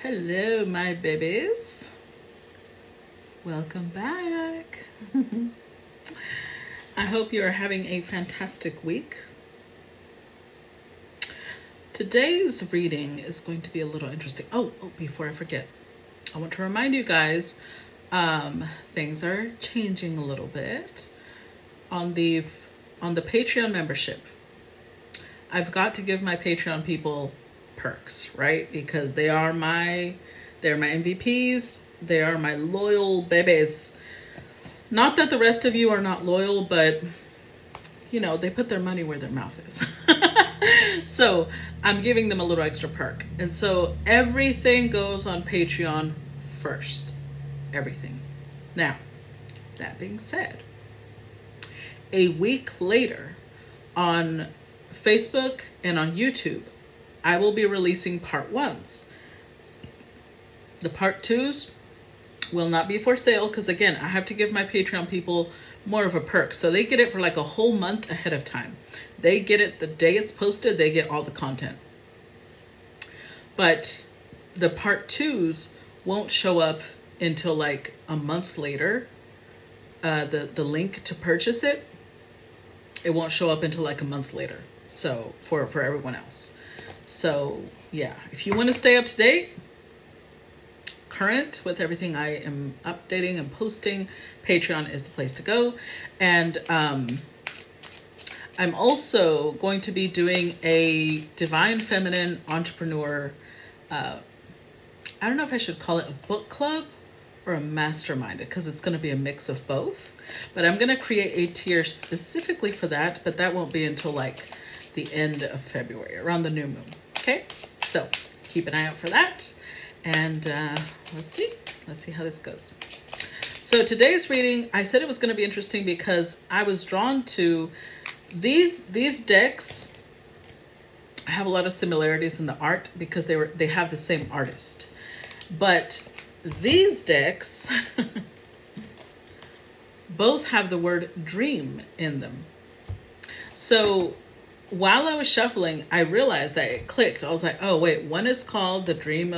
Hello, my babies. Welcome back. I hope you are having a fantastic week. Today's reading is going to be a little interesting. Oh, before I forget, I want to remind you guys, things are changing a little bit on the Patreon membership. I've got to give my Patreon people perks, right? Because they're my MVPs. They are my loyal babies. Not that the rest of you are not loyal, but you know, they put their money where their mouth is. So I'm giving them a little extra perk. And so everything goes on Patreon first. Everything. Now, that being said, a week later on Facebook and on YouTube, I will be releasing part ones. The part twos will not be for sale because, again, I have to give my Patreon people more of a perk. So they get it for like a whole month ahead of time. They get it the day it's posted. They get all the content. But the part twos won't show up until like a month later. The link to purchase it won't show up until like a month later. So for everyone else. So yeah, if you want to stay up to date, current with everything I am updating and posting, Patreon is the place to go. And I'm also going to be doing a Divine Feminine Entrepreneur, I don't know if I should call it a book club or a mastermind, because it's going to be a mix of both. But I'm going to create a tier specifically for that, but that won't be until like the end of February, around the new moon. Okay, so keep an eye out for that. And let's see how this goes. So today's reading, I said it was going to be interesting because I was drawn to these decks. I have a lot of similarities in the art because they have the same artist. But these decks both have the word dream in them. So while I was shuffling, I realized that it clicked. I was like, oh wait, one is called the Dreams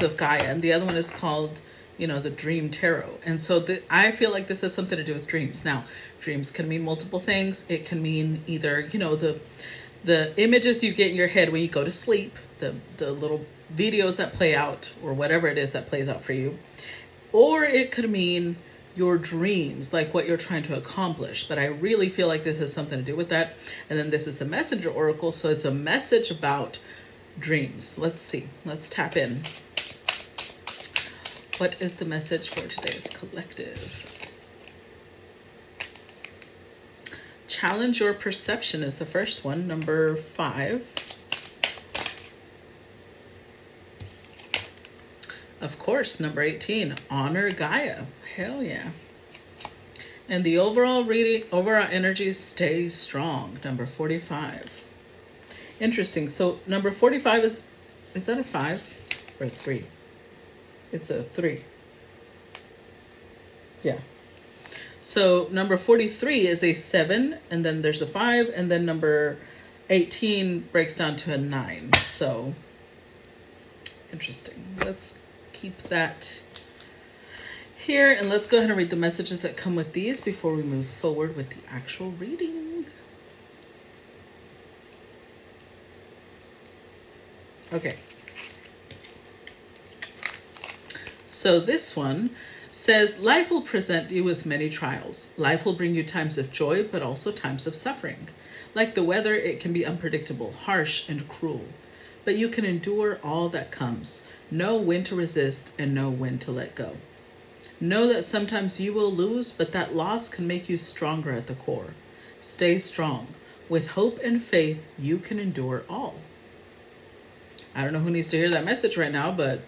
of Gaia, and the other one is called, the Dream Tarot. And so I feel like this has something to do with dreams. Now, dreams can mean multiple things. It can mean either, the images you get in your head when you go to sleep, the little videos that play out, or whatever it is that plays out for you. Or it could mean your dreams, like what you're trying to accomplish. But I really feel like this has something to do with that. And then this is the Messenger Oracle, so it's a message about dreams. Let's see. Let's tap in. What is the message for today's collective? Challenge your perception is the first one, number 5. Of course, number 18, honor Gaia. Hell yeah. And the overall energy stays strong, number 45. Interesting. So number 45 is that a 5 or a 3? It's a 3. Yeah. So number 43 is a 7, and then there's a 5, and then number 18 breaks down to a 9. So interesting. Let's keep that here, and let's go ahead and read the messages that come with these before we move forward with the actual reading. Okay. So this one says, life will present you with many trials. Life will bring you times of joy, but also times of suffering. Like the weather, it can be unpredictable, harsh, and cruel. But you can endure all that comes. Know when to resist and know when to let go. Know that sometimes you will lose, but that loss can make you stronger at the core. Stay strong. With hope and faith, you can endure all. I don't know who needs to hear that message right now, but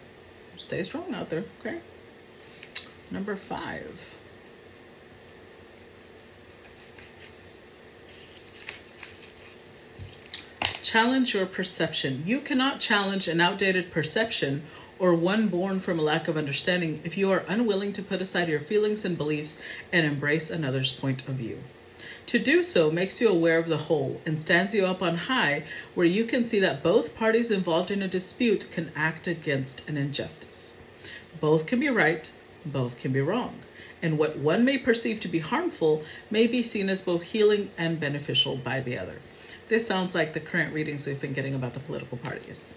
stay strong out there, okay? Number 5. Challenge your perception. You cannot challenge an outdated perception or one born from a lack of understanding if you are unwilling to put aside your feelings and beliefs and embrace another's point of view. To do so makes you aware of the whole and stands you up on high, where you can see that both parties involved in a dispute can act against an injustice. Both can be right, both can be wrong, and what one may perceive to be harmful may be seen as both healing and beneficial by the other. This sounds like the current readings we've been getting about the political parties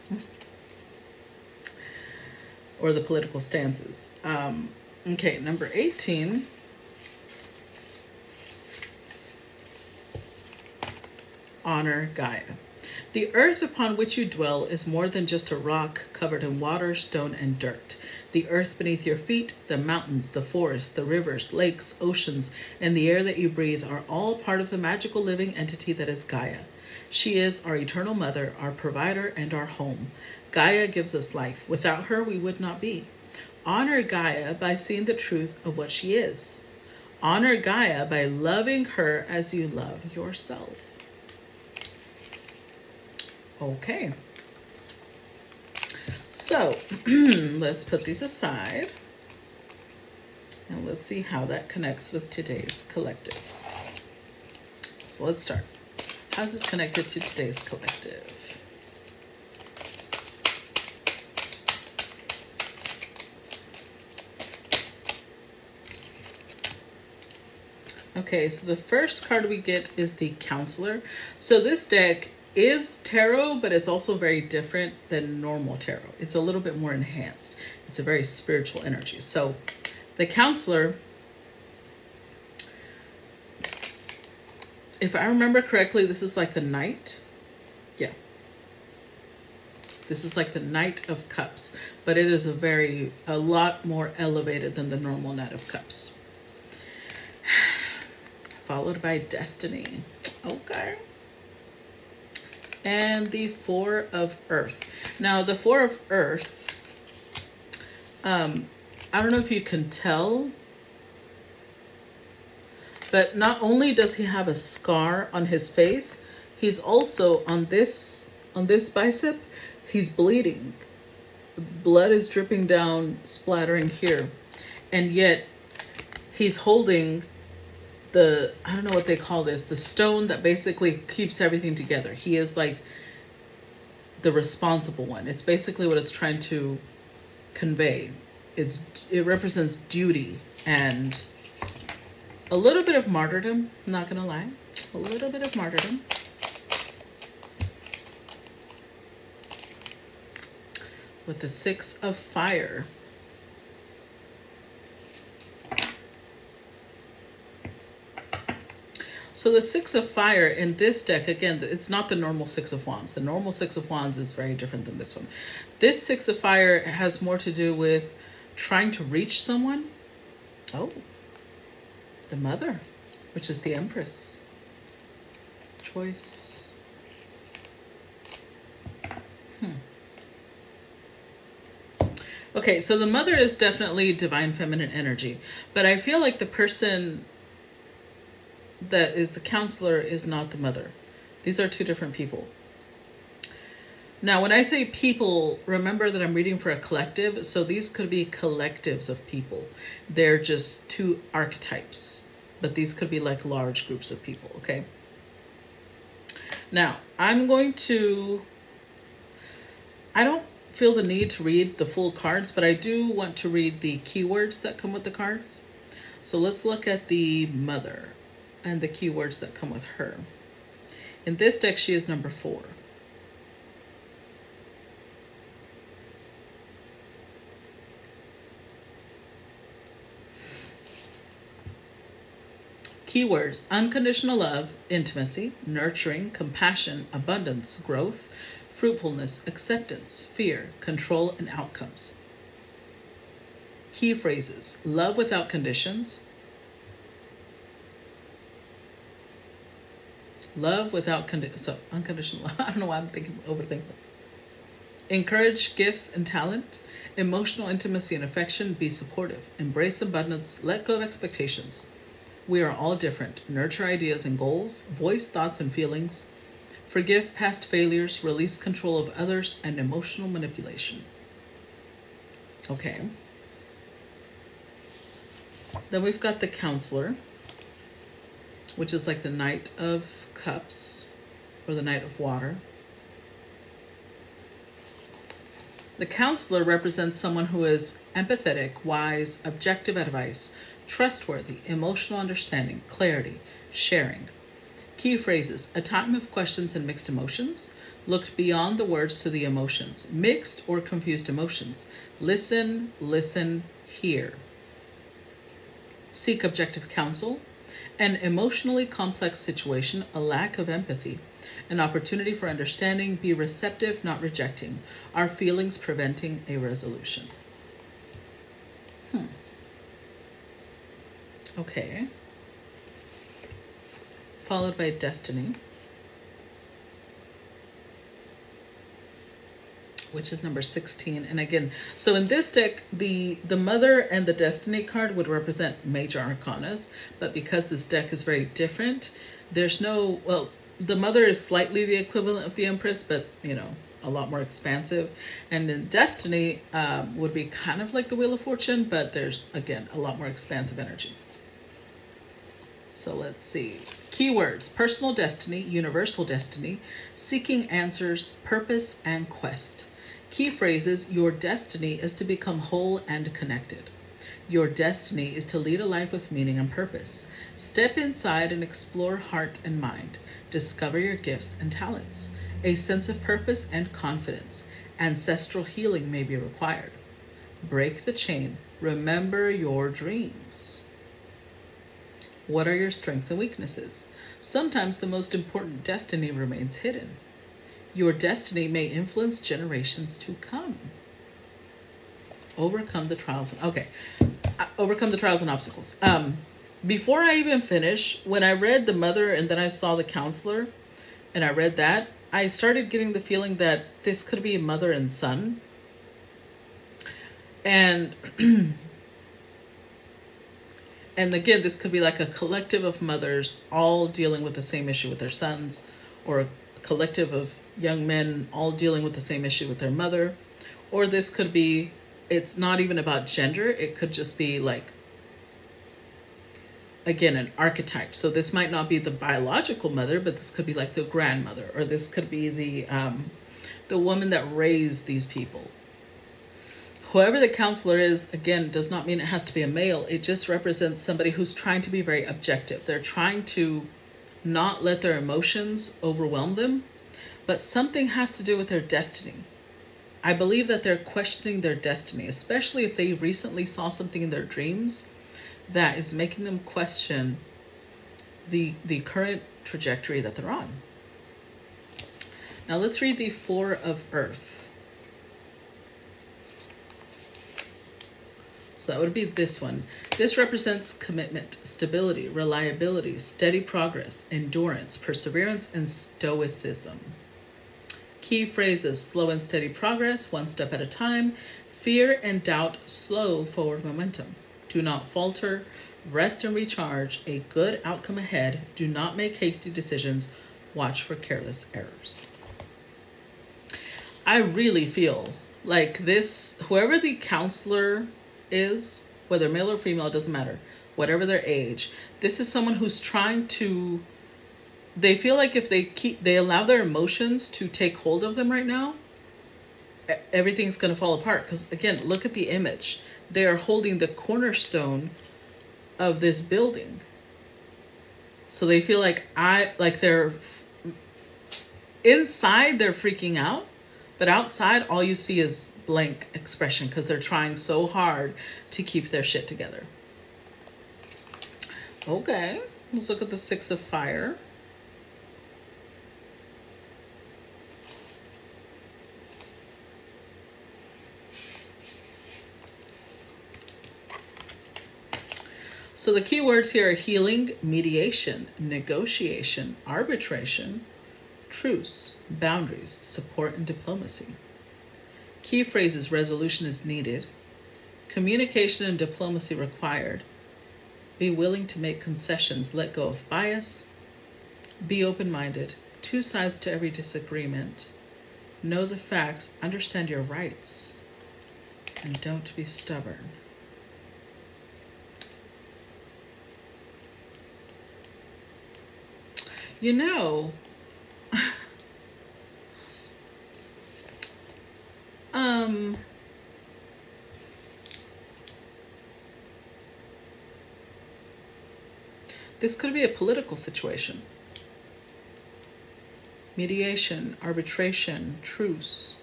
or the political stances. Okay, number 18. Honor Gaia. The earth upon which you dwell is more than just a rock covered in water, stone, and dirt. The earth beneath your feet, the mountains, the forests, the rivers, lakes, oceans, and the air that you breathe are all part of the magical living entity that is Gaia. She is our eternal mother, our provider, and our home. Gaia gives us life. Without her, we would not be. Honor Gaia by seeing the truth of what she is. Honor Gaia by loving her as you love yourself. Okay, so let's put these aside and let's see how that connects with today's collective. So let's start. How's this connected to today's collective? Okay, so the first card we get is the Counselor. So this deck is tarot, but it's also very different than normal tarot. It's a little bit more enhanced. It's a very spiritual energy. So the Counselor, if I remember correctly, this is like the Knight. Yeah. This is like the Knight of Cups, but it is a lot more elevated than the normal Knight of Cups. Followed by Destiny. Okay. And the Four of Earth. Now, the Four of Earth, I don't know if you can tell, but not only does he have a scar on his face, he's also on this bicep, he's bleeding. Blood is dripping down, splattering here. And yet he's holding I don't know what they call this, the stone that basically keeps everything together. He is like the responsible one. It's basically what it's trying to convey. It represents duty and a little bit of martyrdom, not gonna lie. A little bit of martyrdom. With the Six of Fire. So the Six of Fire in this deck, again, it's not the normal Six of Wands. The normal Six of Wands is very different than this one. This Six of Fire has more to do with trying to reach someone. Oh, the Mother, which is the Empress. Choice. Okay, so the Mother is definitely divine feminine energy, but I feel like the person that is the Counselor is not the Mother. These are two different people. Now, when I say people, remember that I'm reading for a collective, so these could be collectives of people. They're just two archetypes, but these could be like large groups of people, okay? Now, I don't feel the need to read the full cards, but I do want to read the keywords that come with the cards. So let's look at the Mother and the keywords that come with her. In this deck, she is number 4. Keywords: unconditional love, intimacy, nurturing, compassion, abundance, growth, fruitfulness, acceptance, fear, control, and outcomes. Key phrases: love without conditions, love without unconditional love. I don't know why I'm overthinking. Encourage gifts and talent, emotional intimacy and affection, be supportive, embrace abundance, let go of expectations. We are all different. Nurture ideas and goals, voice thoughts and feelings, forgive past failures, release control of others, and emotional manipulation. Okay. Then we've got the Counselor. which is like the Knight of Cups or the Knight of Water. The Counselor represents someone who is empathetic, wise, objective advice, trustworthy, emotional understanding, clarity, sharing. Key phrases: a time of questions and mixed emotions. Looked beyond the words to the emotions. Mixed or confused emotions. Listen, listen, hear. Seek objective counsel. An emotionally complex situation, a lack of empathy. An opportunity for understanding, be receptive, not rejecting. Our feelings preventing a resolution. Okay. Followed by destiny, which is number 16. And again, so in this deck, the Mother and the Destiny card would represent major arcanas, but because this deck is very different, there's no, well, the Mother is slightly the equivalent of the Empress, but you know, a lot more expansive. And then Destiny would be kind of like the Wheel of Fortune, but there's, again, a lot more expansive energy. So let's see. Keywords: personal destiny, universal destiny, seeking answers, purpose, and quest. Key phrases: your destiny is to become whole and connected. Your destiny is to lead a life with meaning and purpose. Step inside and explore heart and mind. Discover your gifts and talents. A sense of purpose and confidence. Ancestral healing may be required. Break the chain. Remember your dreams. What are your strengths and weaknesses? Sometimes the most important destiny remains hidden. Your destiny may influence generations to come. Overcome the trials. Okay. Overcome the trials and obstacles. Before I even finish, when I read the Mother and then I saw the Counselor and I read that, I started getting the feeling that this could be mother and son. And and again, this could be like a collective of mothers all dealing with the same issue with their sons, or a collective of young men all dealing with the same issue with their mother. Or this could be, it's not even about gender. It could just be like, again, an archetype. So this might not be the biological mother, but this could be like the grandmother, or this could be the woman that raised these people. Whoever the Counselor is, again, does not mean it has to be a male. It just represents somebody who's trying to be very objective. They're trying to not let their emotions overwhelm them, but something has to do with their destiny. I believe that they're questioning their destiny, especially if they recently saw something in their dreams that is making them question the current trajectory that they're on. Now let's read the Four of Earth. That would be this one. This represents commitment, stability, reliability, steady progress, endurance, perseverance, and stoicism. Key phrases: slow and steady progress, one step at a time. Fear and doubt slow forward momentum. Do not falter. Rest and recharge. A good outcome ahead. Do not make hasty decisions. Watch for careless errors. I really feel like this, whoever the Counselor is, whether male or female, it doesn't matter, whatever their age, this is someone who's trying to, they feel like if they allow their emotions to take hold of them right now, everything's going to fall apart. Because again, look at the image. They are holding the cornerstone of this building. So they feel like they're inside, they're freaking out, but outside all you see is blank expression because they're trying so hard to keep their shit together. Okay, let's look at the Six of Fire. So the key words here are healing, mediation, negotiation, arbitration, truce, boundaries, support, and diplomacy. Key phrases: resolution is needed, communication and diplomacy required, be willing to make concessions, let go of bias, be open-minded, two sides to every disagreement, know the facts, understand your rights, and don't be stubborn. You know, um, this could be a political situation. Mediation, arbitration, truce.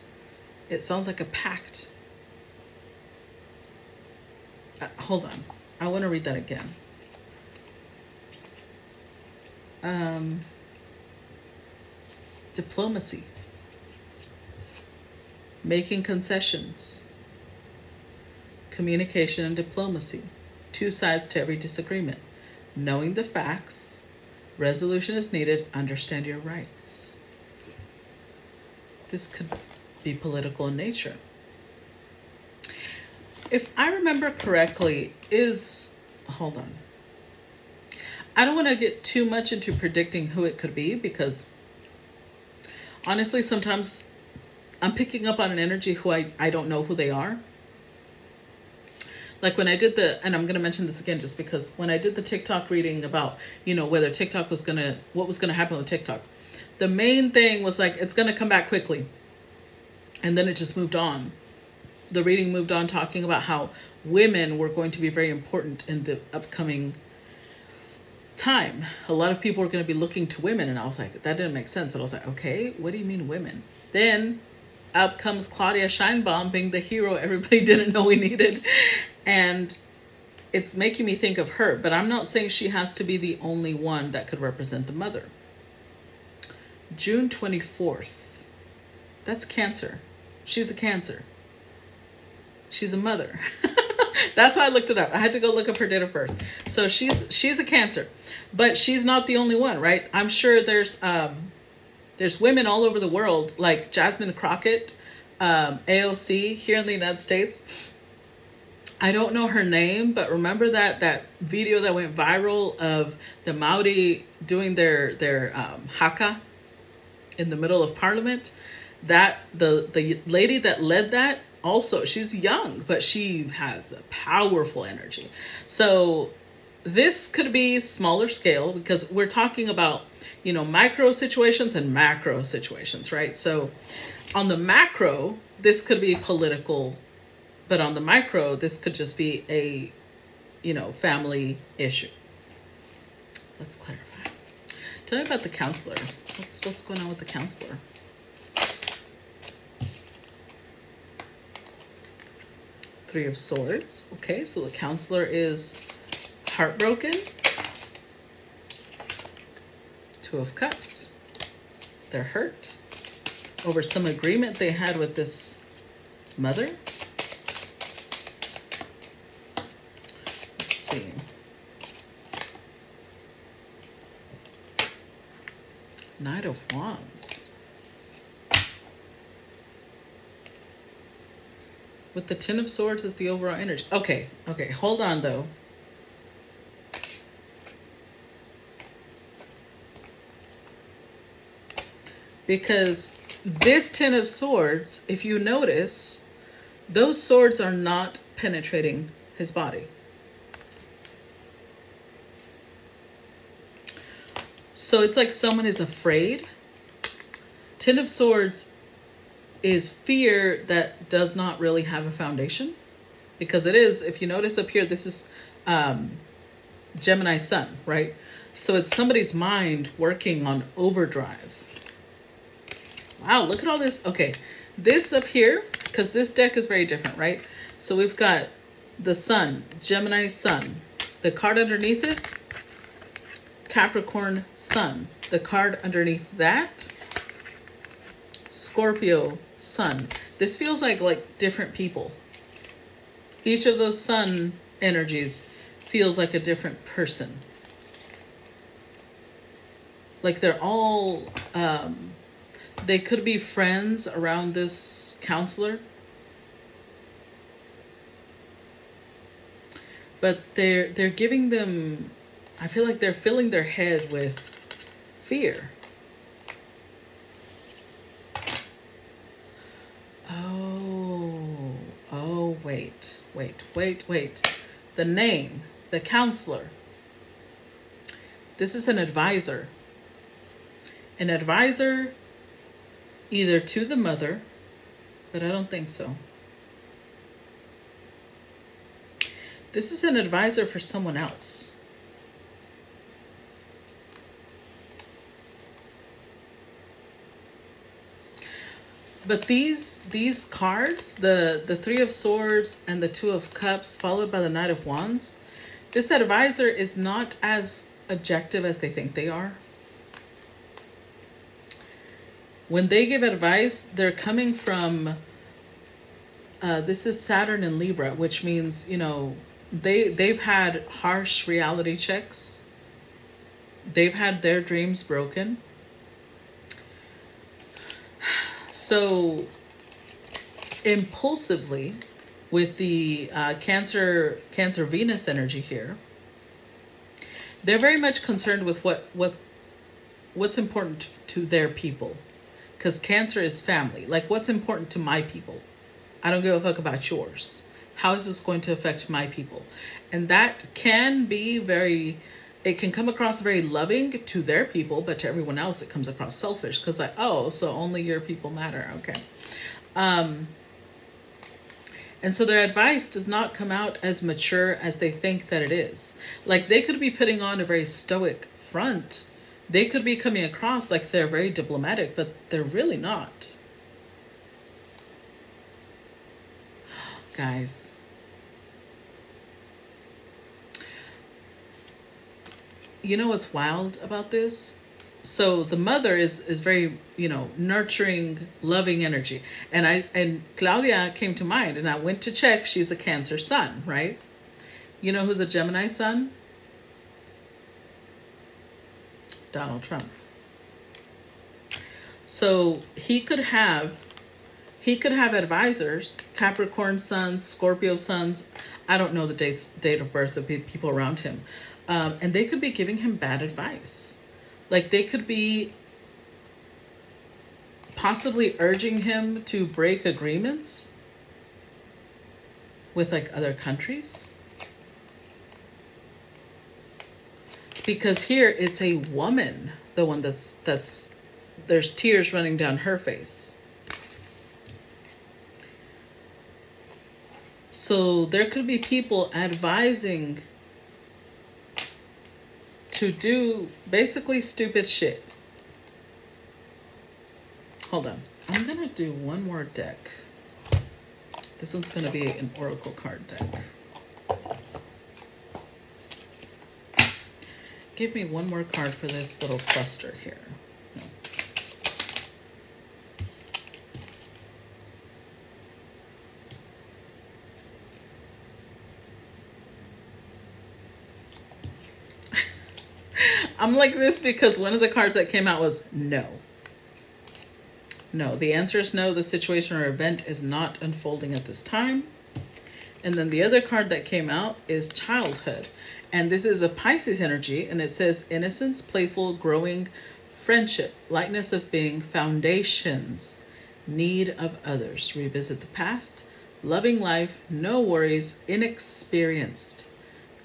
It sounds like a pact. Hold on. I want to read that again. Diplomacy. Making concessions. Communication and diplomacy. Two sides to every disagreement. Knowing the facts. Resolution is needed. Understand your rights. This could be political in nature. If I remember correctly, hold on. I don't want to get too much into predicting who it could be, because honestly, sometimes I'm picking up on an energy who I don't know who they are. Like when I did and I'm going to mention this again just because when I did the TikTok reading about, whether TikTok what was going to happen with TikTok, the main thing was like, it's going to come back quickly. And then it just moved on. The reading moved on talking about how women were going to be very important in the upcoming time. A lot of people were going to be looking to women. And I was like, that didn't make sense. But I was like, okay, what do you mean women? Then up comes Claudia Scheinbaum being the hero everybody didn't know we needed. And it's making me think of her. But I'm not saying she has to be the only one that could represent the mother. June 24th. That's Cancer. She's a Cancer. She's a mother. That's why I looked it up. I had to go look up her date of birth. So she's a Cancer, but she's not the only one, right? I'm sure there's women all over the world, like Jasmine Crockett, AOC here in the United States. I don't know her name, but remember that video that went viral of the Maori doing their haka in the middle of Parliament? That the lady that led that, also, she's young, but she has a powerful energy. So this could be smaller scale because we're talking about, micro situations and macro situations, right? So on the macro, this could be political, but on the micro, this could just be a, family issue. Let's clarify. Tell me about the counselor. What's going on with the counselor? Three of Swords. Okay, so the counselor is heartbroken. Two of Cups. They're hurt over some agreement they had with this mother. Let's see. Knight of Wands. With the Ten of Swords is the overall energy. Okay, hold on though. Because this Ten of Swords, if you notice, those swords are not penetrating his body. So it's like someone is afraid. Ten of Swords is fear that does not really have a foundation, because it is, if you notice up here, this is Gemini Sun, right? So it's somebody's mind working on overdrive. Wow, look at all this. Okay, this up here, because this deck is very different, right? So we've got the Sun, Gemini Sun. The card underneath it, Capricorn Sun. The card underneath that, Scorpio Sun. This feels like different people. Each of those sun energies feels like a different person. Like they're all, they could be friends around this counselor. But they're giving them, I feel like they're filling their head with fear. Wait. The name, the counselor. This is an advisor. An advisor either to the mother, but I don't think so. This is an advisor for someone else. But these cards, the Three of Swords and the Two of Cups, followed by the Knight of Wands, this advisor is not as objective as they think they are. When they give advice, they're coming from, this is Saturn in Libra, which means, you know, they've had harsh reality checks. They've had their dreams broken. So impulsively, with the Cancer Venus energy here, they're very much concerned with what's important to their people. Because Cancer is family. Like, what's important to my people? I don't give a fuck about yours. How is this going to affect my people? And that can be it can come across very loving to their people, but to everyone else it comes across selfish. Because like, oh, so only your people matter. Okay. And so their advice does not come out as mature as they think that it is. Like, they could be putting on a very stoic front. They could be coming across like they're very diplomatic, but they're really not. Guys. You know what's wild about this? So the mother is very, you know, nurturing, loving energy. And Claudia came to mind, and I went to check. She's a Cancer sun, right? You know who's a Gemini sun? Donald Trump. So he could have advisors, Capricorn suns, Scorpio suns. I don't know the date of birth of people around him. And they could be giving him bad advice. Like, they could be possibly urging him to break agreements with like other countries. Because here it's a woman, the one that's there's tears running down her face. So there could be people advising to do basically stupid shit. Hold on. I'm going to do one more deck. This one's going to be an oracle card deck. Give me one more card for this little cluster here. No. I'm like this because one of the cards that came out was no. No, the answer is no. The situation or event is not unfolding at this time. And then the other card that came out is childhood. And this is a Pisces energy, and it says innocence, playful, growing, friendship, lightness of being, foundations, need of others, revisit the past, loving life, no worries, inexperienced,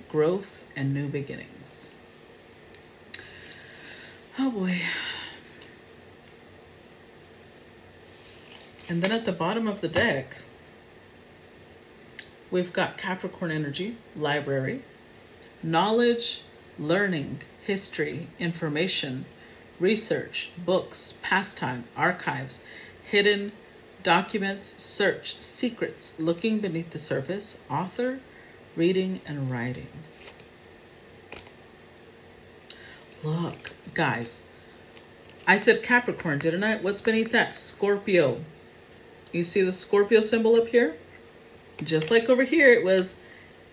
growth, and new beginnings. Oh boy. And then at the bottom of the deck, we've got Capricorn energy, library, knowledge, learning, history, information, research, books, pastime, archives, hidden documents, search, secrets, looking beneath the surface, author, reading, and writing. Look, guys, I said Capricorn, didn't I? What's beneath that? Scorpio. You see the Scorpio symbol up here? Just like over here, it was,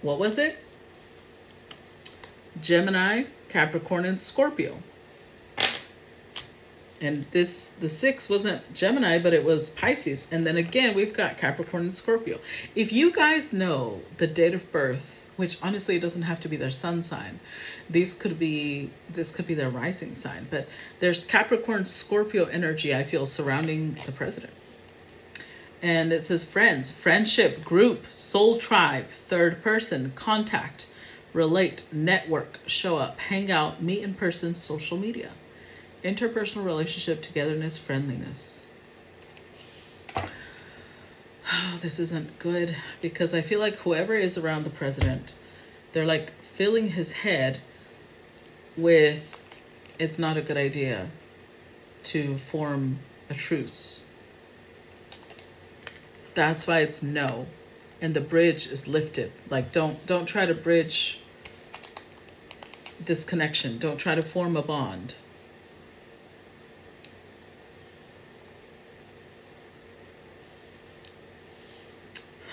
what was it? Gemini, Capricorn, and Scorpio. And the 6 wasn't Gemini, but it was Pisces. And then again, we've got Capricorn and Scorpio. If you guys know the date of birth, which honestly it doesn't have to be their sun sign. This could be their rising sign. But there's Capricorn, Scorpio energy, I feel, surrounding the president. And it says friends, friendship, group, soul tribe, third person, contact, relate, network, show up, hang out, meet in person, social media. interpersonal relationship, togetherness, friendliness. Oh, this isn't good, because I feel like whoever is around the president, they're like filling his head with, it's not a good idea to form a truce. That's why it's no. And the bridge is lifted. Like, don't try to bridge this connection. Don't try to form a bond.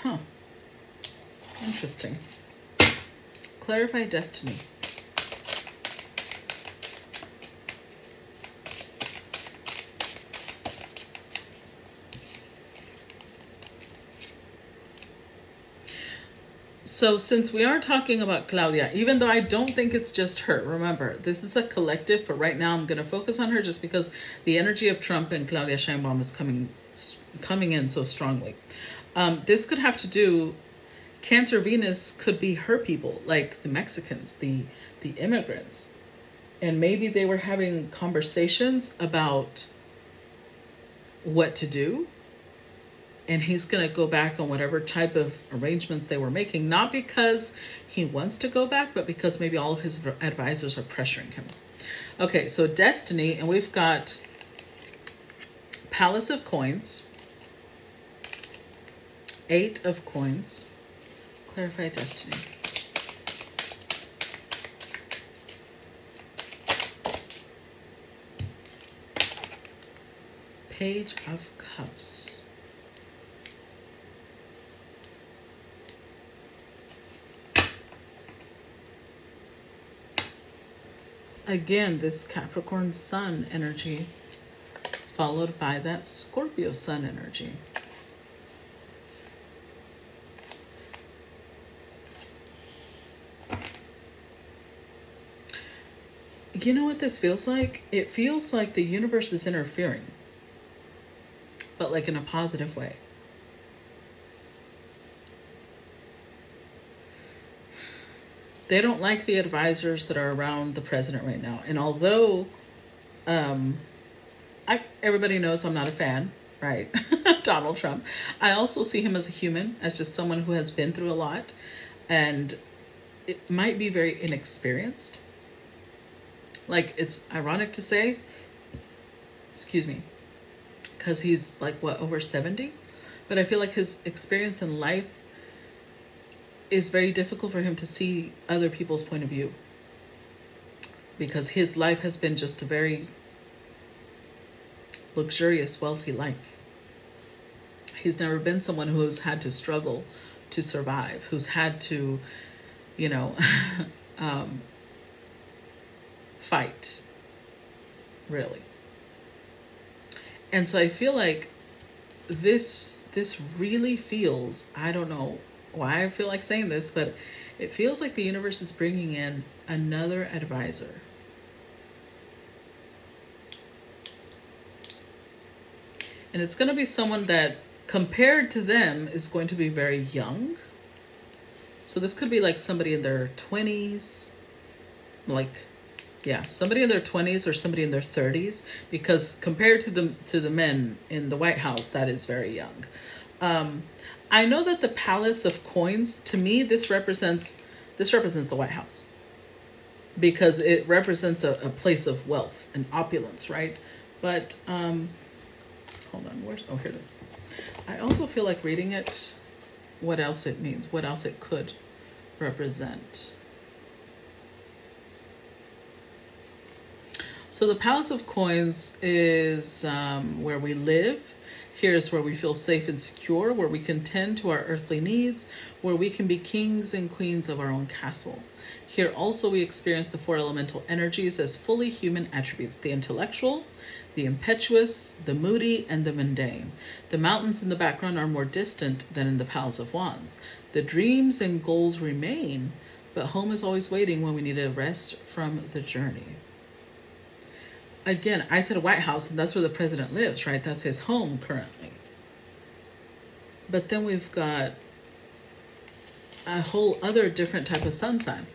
Huh. Interesting. Clarify destiny. So since we are talking about Claudia, even though I don't think it's just her, remember, this is a collective, but right now I'm going to focus on her just because the energy of Trump and Claudia Sheinbaum is coming in so strongly. This could have to do, Cancer Venus could be her people, like the Mexicans, the immigrants. And maybe they were having conversations about what to do. And he's going to go back on whatever type of arrangements they were making, not because he wants to go back, but because maybe all of his advisors are pressuring him. Okay, so destiny, and we've got Palace of Coins, 8 of Coins, clarify destiny. Page of Cups. Again, this Capricorn Sun energy followed by that Scorpio Sun energy. You know what this feels like? It feels like the universe is interfering, but like in a positive way. They don't like the advisors that are around the president right now. And although everybody knows I'm not a fan, right? Donald Trump. I also see him as a human, as just someone who has been through a lot. And it might be very inexperienced. Like, it's ironic to say, excuse me, because he's like, what, over 70? But I feel like his experience in life is very difficult for him to see other people's point of view, because his life has been just a very luxurious, wealthy life. He's never been someone who's had to struggle to survive, who's had to, you know, fight, really. And so I feel like this really feels, I don't know why I feel like saying this, but it feels like the universe is bringing in another advisor. And it's going to be someone that, compared to them, is going to be very young. So this could be like somebody in their 20s, somebody in their 20s or somebody in their 30s, because compared to the men in the White House, that is very young. I know that the Palace of Coins, to me, this represents the White House, because it represents a place of wealth and opulence, right? But hold on, here it is. I also feel like reading it, what else it means, what else it could represent. So the Palace of Coins is where we live. Here's where we feel safe and secure, where we can tend to our earthly needs, where we can be kings and queens of our own castle. Here also we experience the 4 elemental energies as fully human attributes: the intellectual, the impetuous, the moody, and the mundane. The mountains in the background are more distant than in the Palace of Wands. The dreams and goals remain, but home is always waiting when we need a rest from the journey. Again, I said White House, and that's where the president lives, right? That's his home currently. But then we've got a whole other different type of sun sign.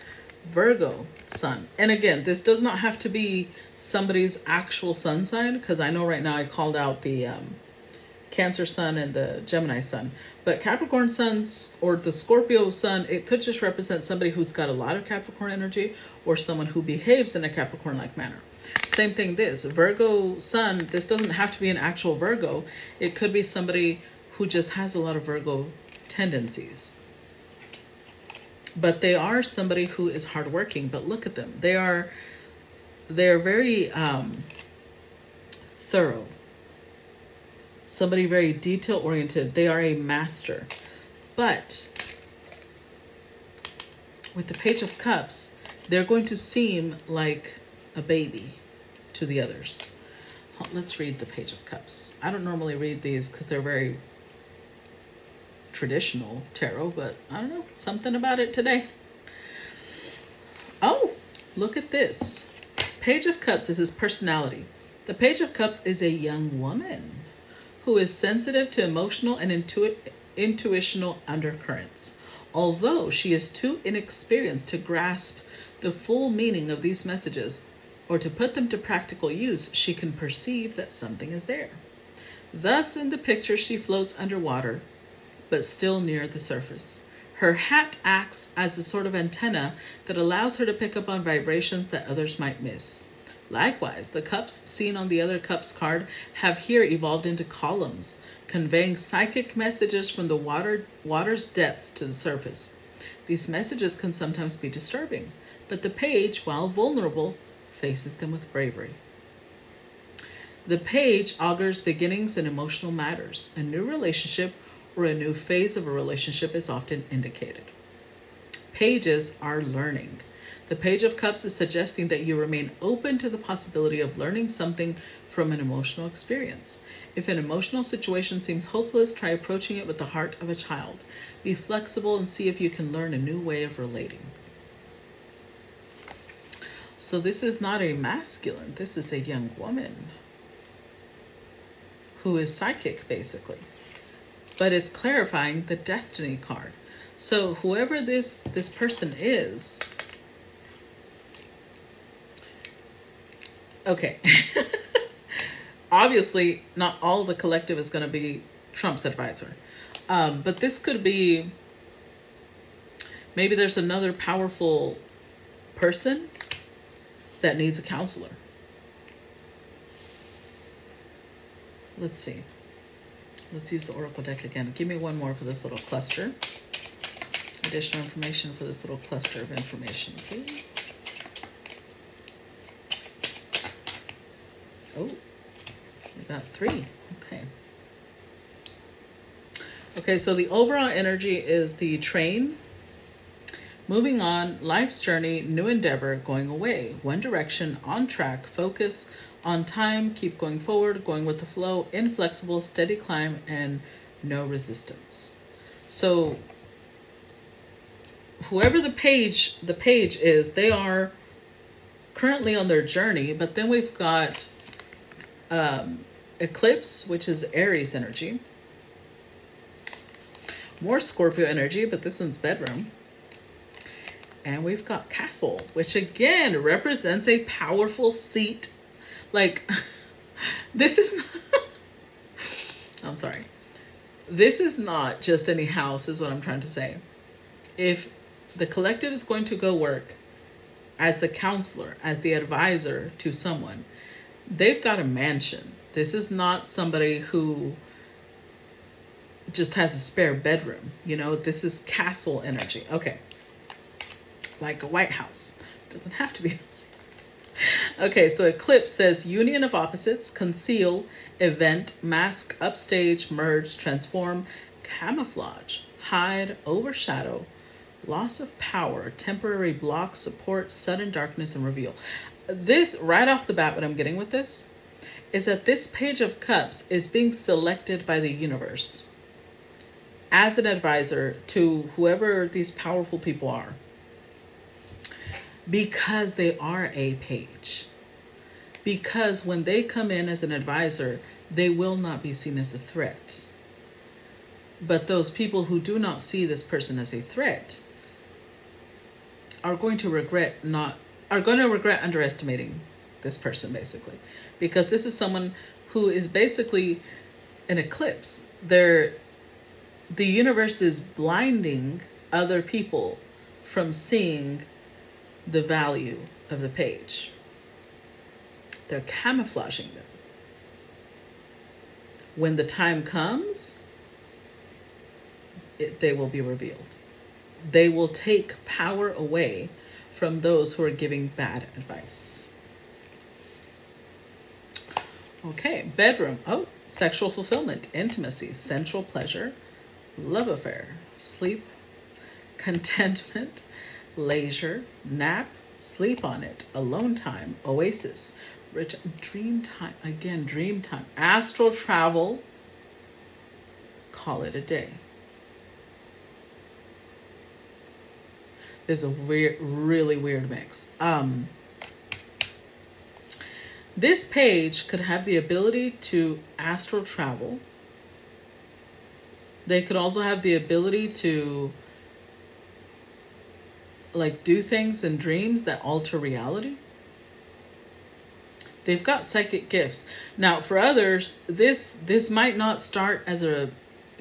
Virgo sun. And again, this does not have to be somebody's actual sun sign, because I know right now I called out the Cancer sun and the Gemini sun. But Capricorn suns or the Scorpio sun, it could just represent somebody who's got a lot of Capricorn energy, or someone who behaves in a Capricorn-like manner. Same thing this. Virgo sun, this doesn't have to be an actual Virgo. It could be somebody who just has a lot of Virgo tendencies. But they are somebody who is hardworking. But look at them. They're very thorough. Somebody very detail-oriented. They are a master. But with the Page of Cups, they're going to seem like a baby to the others. Let's read the Page of Cups. I don't normally read these because they're very traditional tarot, but I don't know, something about it today. Oh, look at this. Page of Cups is his personality. The Page of Cups is a young woman who is sensitive to emotional and intuitional undercurrents. Although she is too inexperienced to grasp the full meaning of these messages or to put them to practical use, she can perceive that something is there. Thus, in the picture, she floats underwater, but still near the surface. Her hat acts as a sort of antenna that allows her to pick up on vibrations that others might miss. Likewise, the cups seen on the other cups card have here evolved into columns, conveying psychic messages from the water's depths to the surface. These messages can sometimes be disturbing, but the page, while vulnerable, faces them with bravery. The page augurs beginnings in emotional matters. A new relationship or a new phase of a relationship is often indicated. Pages are learning. The Page of Cups is suggesting that you remain open to the possibility of learning something from an emotional experience. If an emotional situation seems hopeless, try approaching it with the heart of a child. Be flexible and see if you can learn a new way of relating. So this is not a masculine, this is a young woman who is psychic, basically. But it's clarifying the Destiny card. So whoever this person is, okay. Obviously, not all the collective is going to be Trump's advisor. But this could be, maybe there's another powerful person that needs a counselor. Let's see. Let's use the Oracle deck again. Give me one more for this little cluster. Additional information for this little cluster of information, please. Oh, we got 3. Okay. Okay, so the overall energy is the train. Moving on, life's journey, new endeavor, going away. One direction, on track, focus, on time, keep going forward, going with the flow, inflexible, steady climb, and no resistance. So whoever the page is, they are currently on their journey, but then we've got eclipse, which is Aries energy. More Scorpio energy, but this one's bedroom. And we've got castle, which again represents a powerful seat. Like, this is not, I'm sorry. This is not just any house, is what I'm trying to say. If the collective is going to go work as the counselor, as the advisor to someone, they've got a mansion. This is not somebody who just has a spare bedroom. You know, this is castle energy. Okay. Like a White House. It doesn't have to be. Okay, so eclipse says union of opposites, conceal, event, mask, upstage, merge, transform, camouflage, hide, overshadow, loss of power, temporary block, support, sudden darkness, and reveal. This, right off the bat, what I'm getting with this is that this Page of Cups is being selected by the universe as an advisor to whoever these powerful people are, because they are a page. Because when they come in as an advisor, they will not be seen as a threat. But those people who do not see this person as a threat, are going to regret underestimating this person, basically, because this is someone who is basically an eclipse. The universe is blinding other people from seeing the value of the page. They're camouflaging them. When the time comes, they will be revealed. They will take power away from those who are giving bad advice. Okay, bedroom. Oh, sexual fulfillment, intimacy, sensual pleasure, love affair, sleep, contentment, leisure, nap, sleep on it, alone time, oasis, dream time, again, dream time, astral travel, call it a day. There's a really weird mix. This page could have the ability to astral travel. They could also have the ability to like do things in dreams that alter reality. They've got psychic gifts. Now, for others, this might not start as a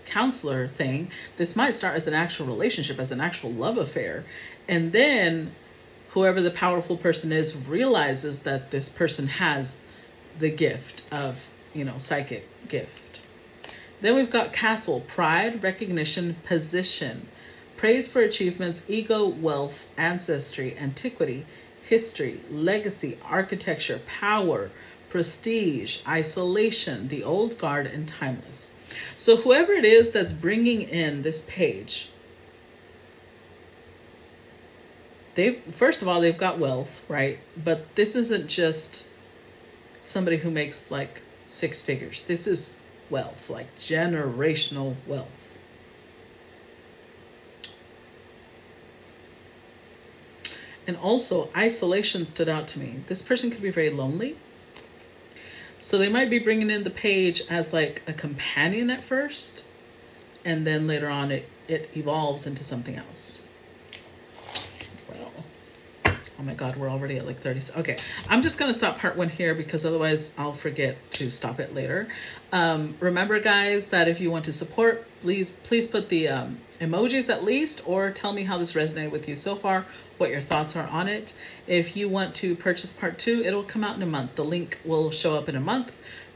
counselor thing. This might start as an actual relationship, as an actual love affair. And then whoever the powerful person is realizes that this person has the gift of, psychic gift. Then we've got castle, pride, recognition, position, praise for achievements, ego, wealth, ancestry, antiquity, history, legacy, architecture, power, prestige, isolation, the old guard, and timeless. So whoever it is that's bringing in this page, first of all, they've got wealth, right? But this isn't just somebody who makes like 6 figures. This is wealth, like generational wealth. And also, isolation stood out to me. This person could be very lonely. So they might be bringing in the page as like a companion at first, and then later on it evolves into something else. Well, oh my God, we're already at like 30. Okay, I'm just gonna stop part 1 here because otherwise I'll forget to stop it later. Remember, guys, that if you want to support, please put the emojis at least, or tell me how this resonated with you so far, what your thoughts are on it. If you want to purchase part 2, it'll come out in a month. The link will show up in a month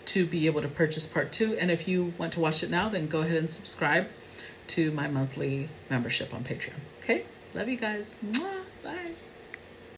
to be able to purchase part 2. And if you want to watch it now, then go ahead and subscribe to my monthly membership on Patreon. Okay, love you guys. Mwah.